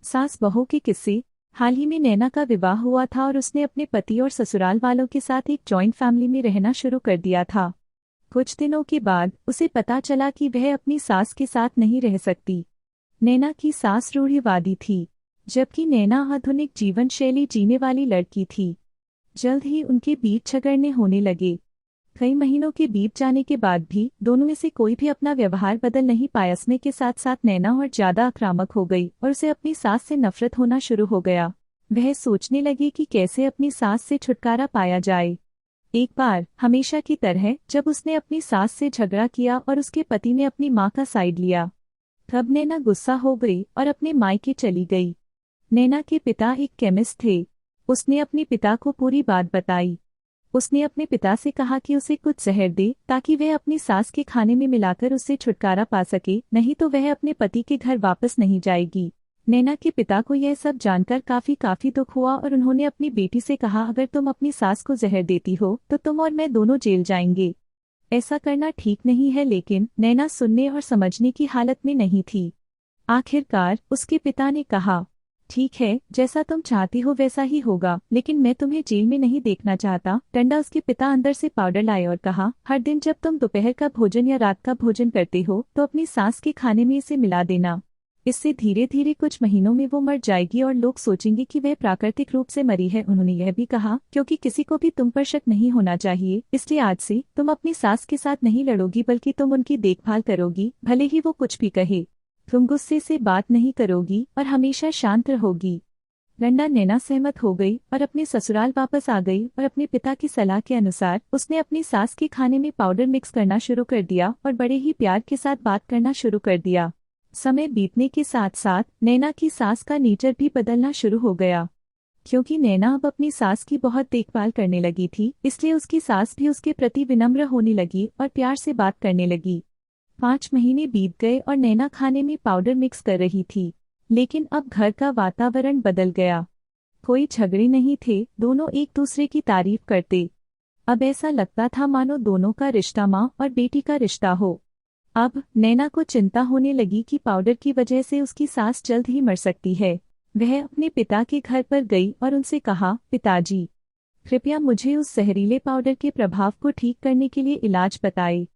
सास बहू के किस्से। हाल ही में नैना का विवाह हुआ था और उसने अपने पति और ससुराल वालों के साथ एक जॉइंट फैमिली में रहना शुरू कर दिया था। कुछ दिनों के बाद उसे पता चला कि वह अपनी सास के साथ नहीं रह सकती। नैना की सास रूढ़िवादी थी, जबकि नैना आधुनिक जीवन शैली जीने वाली लड़की थी। जल्द ही उनके बीच झगड़ने होने लगे। कई महीनों के बीत जाने के बाद भी दोनों में से कोई भी अपना व्यवहार बदल नहीं पाया। समय के साथ साथ नैना और ज्यादा आक्रामक हो गई और उसे अपनी सास से नफरत होना शुरू हो गया। वह सोचने लगी कि कैसे अपनी सास से छुटकारा पाया जाए। एक बार हमेशा की तरह जब उसने अपनी सास से झगड़ा किया और उसके पति ने अपनी मां का साइड लिया, तब नैना गुस्सा हो गई और अपने मायके चली गई। नैना के पिता एक केमिस्ट थे। उसने अपने पिता को पूरी बात बताई। उसने अपने पिता से कहा कि उसे कुछ जहर दे ताकि वह अपनी सास के खाने में मिलाकर उससे छुटकारा पा सके, नहीं तो वह अपने पति के घर वापस नहीं जाएगी। नैना के पिता को यह सब जानकर काफी दुख हुआ और उन्होंने अपनी बेटी से कहा, अगर तुम अपनी सास को जहर देती हो तो तुम और मैं दोनों जेल जाएंगे। ऐसा करना ठीक नहीं है, लेकिन नैना सुनने और समझने की हालत में नहीं थी। आखिरकार उसके पिता ने कहा, ठीक है, जैसा तुम चाहती हो वैसा ही होगा, लेकिन मैं तुम्हें जेल में नहीं देखना चाहता। टंडा उसके पिता अंदर से पाउडर लाए और कहा, हर दिन जब तुम दोपहर का भोजन या रात का भोजन करते हो तो अपनी सास के खाने में इसे मिला देना। इससे धीरे धीरे कुछ महीनों में वो मर जाएगी और लोग सोचेंगे कि वह प्राकृतिक रूप से मरी है। उन्होंने यह भी कहा, क्योंकि किसी को भी तुम पर शक नहीं होना चाहिए, इसलिए आज से तुम अपनी सास के साथ नहीं लड़ोगी बल्कि तुम उनकी देखभाल करोगी, भले ही वो कुछ भी कहे। तुम गुस्से से बात नहीं करोगी और हमेशा शांत रहोगी। रंडा नैना सहमत हो गई और अपने ससुराल वापस आ गई और अपने पिता की सलाह के अनुसार उसने अपनी सास के खाने में पाउडर मिक्स करना शुरू कर दिया और बड़े ही प्यार के साथ बात करना शुरू कर दिया। समय बीतने के साथ साथ नैना की सास का नेचर भी बदलना शुरू हो गया। क्योंकि नैना अब अपनी सास की बहुत देखभाल करने लगी थी, इसलिए उसकी सास भी उसके प्रति विनम्र होने लगी और प्यार से बात करने लगी। 5 महीने बीत गए और नैना खाने में पाउडर मिक्स कर रही थी, लेकिन अब घर का वातावरण बदल गया। कोई झगड़े नहीं थे, दोनों एक दूसरे की तारीफ करते। अब ऐसा लगता था मानो दोनों का रिश्ता माँ और बेटी का रिश्ता हो। अब नैना को चिंता होने लगी कि पाउडर की वजह से उसकी सास जल्द ही मर सकती है। वह अपने पिता के घर पर गई और उनसे कहा, पिताजी, कृपया मुझे उस जहरीले पाउडर के प्रभाव को ठीक करने के लिए इलाज बताएं।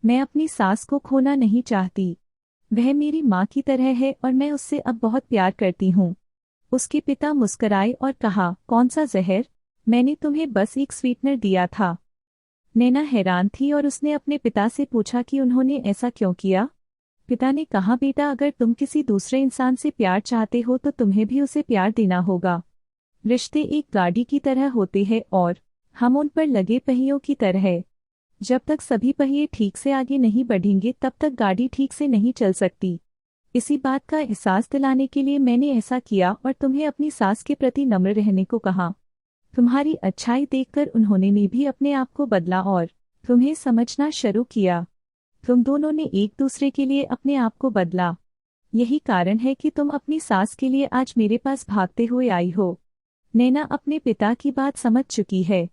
मैं अपनी सास को खोना नहीं चाहती। वह मेरी माँ की तरह है और मैं उससे अब बहुत प्यार करती हूँ। उसके पिता मुस्कराए और कहा, कौन सा जहर? मैंने तुम्हें बस एक स्वीटनर दिया था। नैना हैरान थी और उसने अपने पिता से पूछा कि उन्होंने ऐसा क्यों किया। पिता ने कहा, बेटा, अगर तुम किसी दूसरे इंसान से प्यार चाहते हो तो तुम्हें भी उसे प्यार देना होगा। रिश्ते एक गाड़ी की तरह होते हैं और हम उन पर लगे पहियों की तरह। जब तक सभी पहिए ठीक से आगे नहीं बढ़ेंगे तब तक गाड़ी ठीक से नहीं चल सकती। इसी बात का एहसास दिलाने के लिए मैंने ऐसा किया और तुम्हें अपनी सास के प्रति नम्र रहने को कहा। तुम्हारी अच्छाई देखकर उन्होंने भी अपने आप को बदला और तुम्हें समझना शुरू किया। तुम दोनों ने एक दूसरे के लिए अपने आप को बदला। यही कारण है कि तुम अपनी सास के लिए आज मेरे पास भागते हुए आई हो। नैना अपने पिता की बात समझ चुकी है।